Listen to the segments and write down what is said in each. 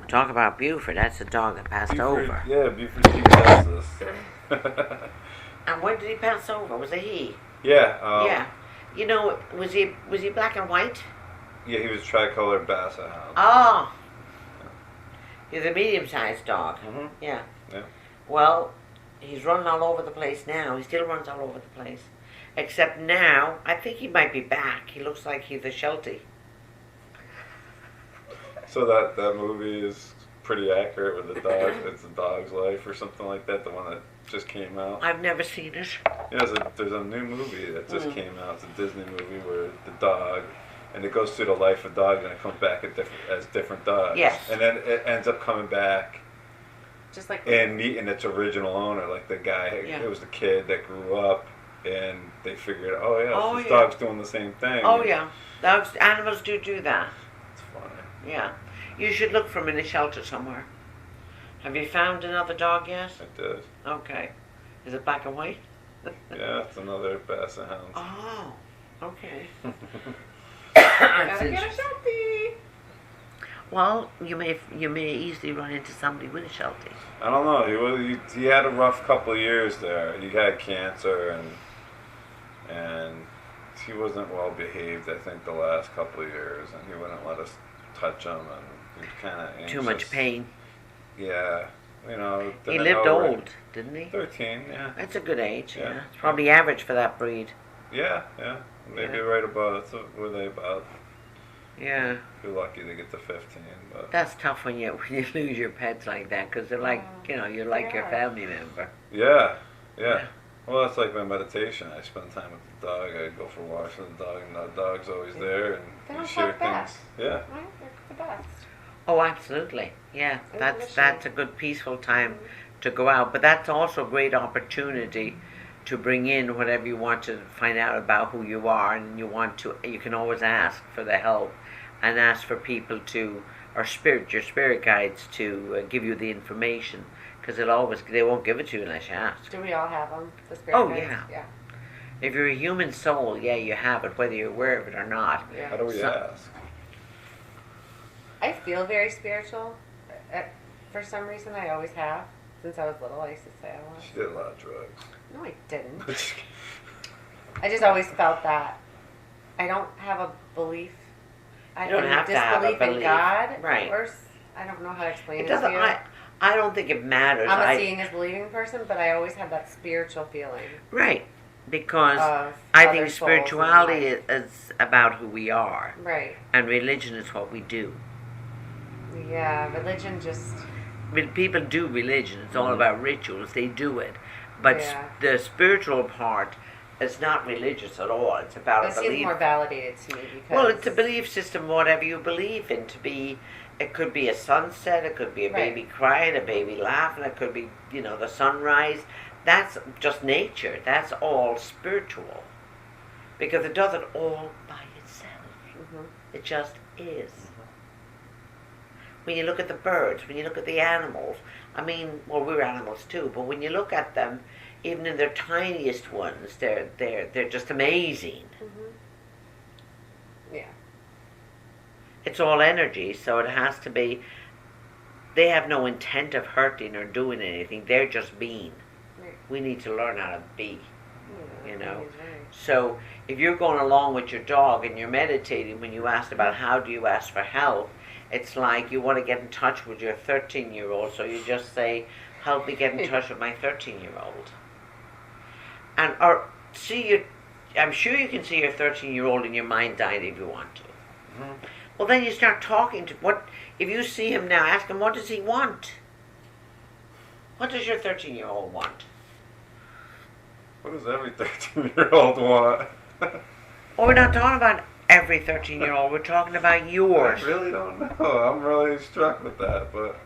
Talk about Buford. That's the dog that passed Buford, over. yeah, Buford Chief Justice. And when did he pass over? Was it he? Yeah. Yeah. You know, was he black and white? Yeah, he was tricolored basset hound. Oh. He's a medium-sized dog. Mm-hmm. Yeah. Yeah. Well, he's running all over the place now. He still runs all over the place. Except now, I think he might be back. He looks like he's a Sheltie. So that movie is pretty accurate with the dog. It's a dog's life or something like that. The one that just came out. I've never seen it. Yeah, there's a new movie that just came out. It's a Disney movie where the dog, and it goes through the life of dogs, and it comes back as different dogs. Yes. And then it ends up coming back. Just like And meeting its original owner, like the guy. Yeah. It was the kid that grew up, and they figured, oh yeah, Oh, this yeah. dog's doing the same thing. Oh yeah, animals do that. It's funny. Yeah, you should look for him in a shelter somewhere. Have you found another dog yet? I did. Okay, is it black and white? Yeah, it's another basset hound. Oh, okay. gotta get a Sheltie. Well, you may easily run into somebody with a Sheltie. I don't know. He had a rough couple of years there. He had cancer and he wasn't well behaved. I think the last couple of years, and he wouldn't let us touch him, and he was kind of anxious. Too much pain. Yeah, you know. He lived old, didn't he? 13, yeah. That's a good age. Yeah. Yeah, it's probably average for that breed. Yeah, maybe Yeah. right about. So were they about? Yeah. You're lucky to get to 15, but That's tough when you lose your pets like that, because they're like, you're like your Yeah. family member. yeah. Well, that's like my meditation. I spend time with the dog. I go for walks with the dog, and the dog's always there, and They you don't share talk back. things. Yeah. Right? They're the best. Oh, absolutely. Yeah, Intuition. that's a good peaceful time to go out, but that's also a great opportunity to bring in whatever you want to find out about who you are, and you can always ask for the help and ask for people your spirit guides to give you the information, because they won't give it to you unless you ask. Do we all have them? The spirit Oh, guides? yeah. Yeah. If you're a human soul, yeah, you have it, whether you're aware of it or not. Yeah. How do we ask? I feel very spiritual. For some reason, I always have. Since I was little, I used to say I was. She did a lot of drugs. No, I didn't. I just always felt that. I don't have a belief. I You don't have to have a disbelief in belief. God. Right. Or I don't know how to explain It it doesn't. to you. I don't think it matters. I'm a seeing is believing person, but I always have that spiritual feeling. Right, because Of I other think souls spirituality in is about who we are, Right. and religion is what we do. Yeah, religion just. People do religion. It's all about rituals. They do it, but Yeah. the spiritual part is not religious at all. It's about It a seems belief. more validated to me because. Well, it's a belief system. Whatever you believe in, it could be a sunset. It could be a Right. baby crying, a baby laughing. It could be the sunrise. That's just nature. That's all spiritual, because it does it all by itself. Mhm. It just is. When you look at the birds, when you look at the animals, we're animals too, but when you look at them, even in their tiniest ones, they're just amazing. Mhm. Yeah. It's all energy, so it has to be. They have no intent of hurting or doing anything. They're just being. Right. We need to learn how to be. Yeah, You know. he's right. So if you're going along with your dog and you're meditating, when you asked about how do you ask for help, it's like you want to get in touch with your 13-year-old, so you just say, help me get in touch with my 13-year-old. I'm sure you can see your 13-year-old in your mind's eye if you want to. Mm-hmm. Well, then you start talking if you see him now, ask him, what does he want? What does your 13-year-old want? What does every 13-year-old want? Well, we're not talking about every 13-year-old. We're talking about yours. I really don't know. I'm really struck with that, but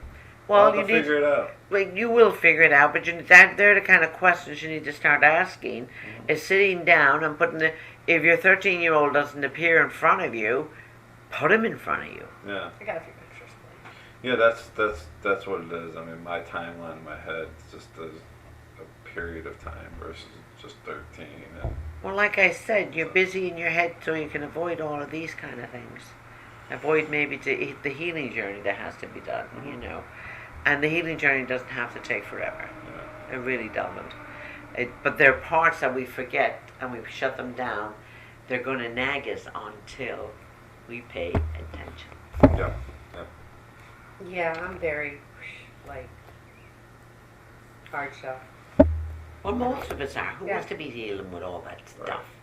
Well, I'll have to figure it out. Well, you will figure it out, but they're the kind of questions you need to start asking. Is sitting down and if your 13-year-old doesn't appear in front of you, put him in front of you. Yeah. I got a few pictures. Yeah, that's what it is. I mean, my timeline in my head just is a period of time versus just 13. And Well, like I said, you're busy in your head so you can avoid all of these kind of things. avoid maybe the healing journey that has to be done, you know. And the healing journey doesn't have to take forever. It really doesn't. But there are parts that we forget and we shut them down. They're going to nag us until we pay attention. Yeah. Yeah, I'm very, like, hard shell. Well, most of us are. Who Yeah. wants to be dealing with all that stuff?